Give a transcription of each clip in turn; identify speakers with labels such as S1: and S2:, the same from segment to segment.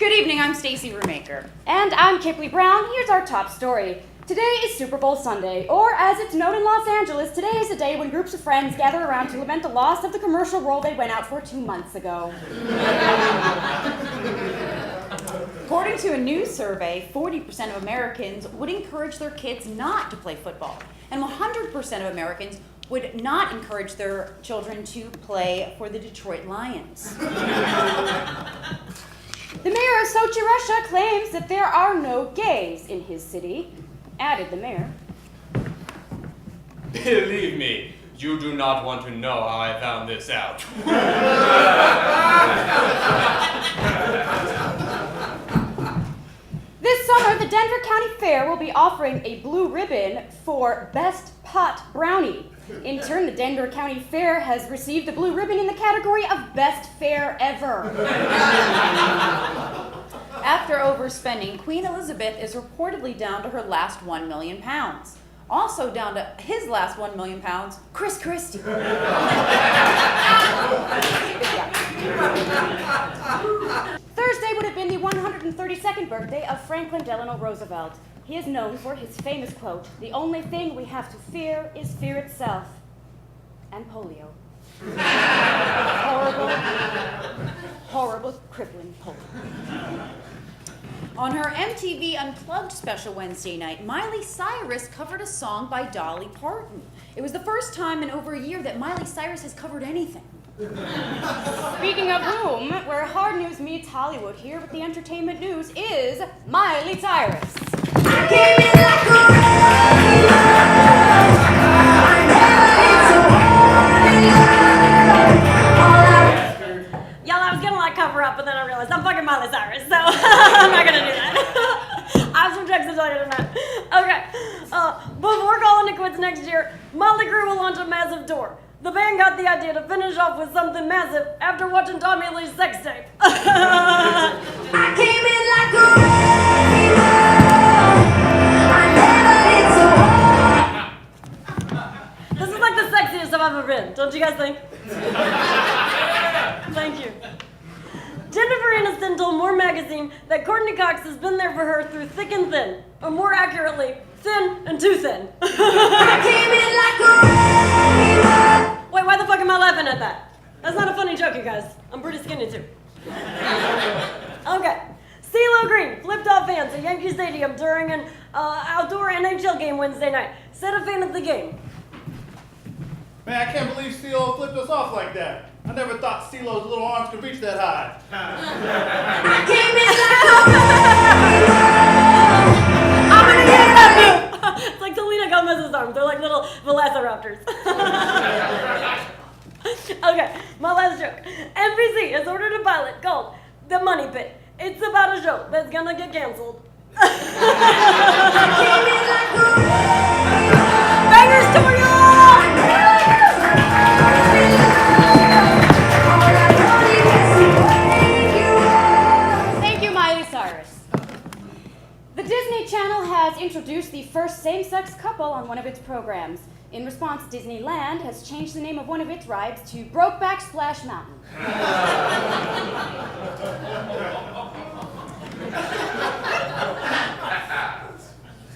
S1: Good evening, I'm Stacy Rumaker.
S2: And I'm Kipley Brown. Here's our top story. Today is Super Bowl Sunday, or as it's known in Los Angeles, today is the day when groups of friends gather around to lament the loss of the commercial role they went out for 2 months ago.
S1: According to a new survey, 40% of Americans would encourage their kids not to play football, and 100% of Americans would not encourage their children to play for the Detroit Lions.
S2: The mayor of Sochi, Russia claims that there are no gays in his city, added the mayor.
S3: Believe me, you do not want to know how I found this out.
S2: This summer, the Denver County Fair will be offering a blue ribbon for Best Pot Brownie. In turn, the Denver County Fair has received the blue ribbon in the category of Best Fair Ever.
S1: After overspending, Queen Elizabeth is reportedly down to her last 1 million pounds. Also down to his last 1 million pounds, Chris Christie.
S2: Thursday would have been the 132nd birthday of Franklin Delano Roosevelt. He is known for his famous quote, "The only thing we have to fear is fear itself." And polio. Horrible, crippling polio.
S1: On her MTV Unplugged special Wednesday night, Miley Cyrus covered a song by Dolly Parton. It was the first time in over a year that Miley Cyrus has covered anything.
S2: Speaking of whom, where hard news meets Hollywood, here with the entertainment news is Miley Cyrus.
S4: Y'all, I was gonna cover up, but then I realized I'm fucking Miley Cyrus, so I'm not gonna do that. I have some tricks to tell you tonight. Okay, before calling it quits next year, Motley Crue will launch a massive tour. The band got the idea to finish off with something massive after watching Tommy Lee's sex tape.
S5: I came in like a wrecking ball. I never hit so hard.
S4: This is like the sexiest I've ever been, don't you guys think? Thank you. Jennifer Aniston told More Magazine that Courtney Cox has been there for her through thick and thin, or more accurately, thin and too thin.
S5: I came in like a wrecking ball.
S4: Wait, why the fuck am I laughing at that? That's not a funny joke, you guys. I'm pretty skinny too. Okay. CeeLo Green flipped off fans at Yankee Stadium during an outdoor NHL game Wednesday night. Said a fan of the game.
S6: Man, I can't believe CeeLo flipped us off like that. I never thought CeeLo's little arms could reach that high.
S5: I came in like a
S4: I'm gonna use that move! It's like Selena Gomez's arms. They're like little velociraptors. Okay, my last joke. NBC has ordered a pilot called The Money Pit. It's about a show that's gonna get canceled. Bangers to
S2: Thank you, Miley Cyrus. The Disney Channel has introduced the first same-sex couple on one of its programs. In response, Disneyland has changed the name of one of its rides to Brokeback Splash Mountain.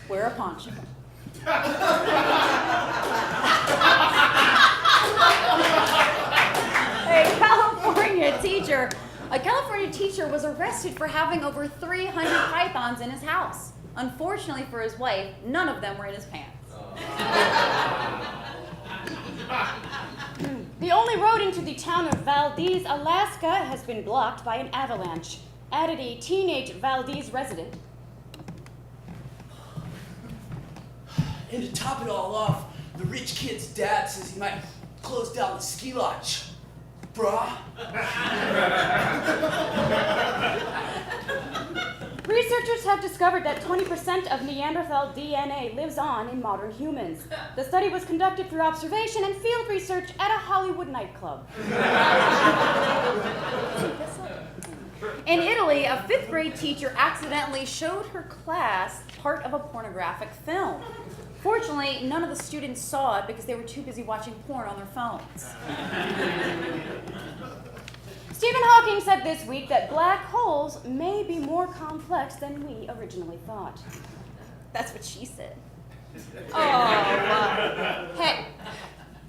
S1: Wear a poncho. A California teacher was arrested for having over 300 pythons in his house. Unfortunately for his wife, none of them were in his pants.
S2: The only road into the town of Valdez, Alaska, has been blocked by an avalanche, added a teenage Valdez resident.
S7: And to top it all off, the rich kid's dad says he might close down the ski lodge. Brah.
S2: Researchers have discovered that 20% of Neanderthal DNA lives on in modern humans. The study was conducted through observation and field research at a Hollywood nightclub.
S1: In Italy, a 5th grade teacher accidentally showed her class part of a pornographic film. Fortunately, none of the students saw it because they were too busy watching porn on their phones.
S2: Stephen Hawking said this week that black holes may be more complex than we originally thought.
S1: That's what she said.
S2: Oh, hey,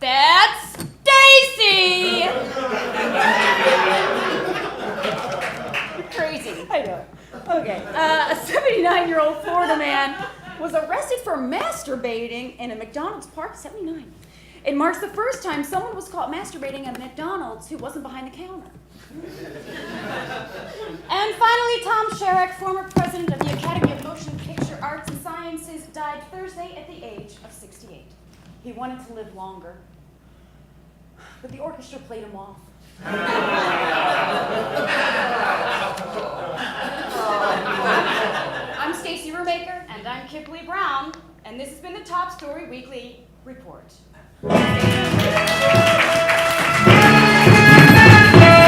S2: that's Stacy! You're crazy.
S1: I know. Okay. A 79-year-old Florida man was arrested for masturbating in a McDonald's park. 79. It marks the first time someone was caught masturbating at McDonald's who wasn't behind the counter.
S2: And finally, Tom Sherrick, former president of the Academy of Motion Picture Arts and Sciences, died Thursday at the age of 68.
S1: He wanted to live longer, but the orchestra played him off.
S2: I'm Stacy Rumaker. And I'm Kipley Brown. And this has been the Top Story Weekly Report.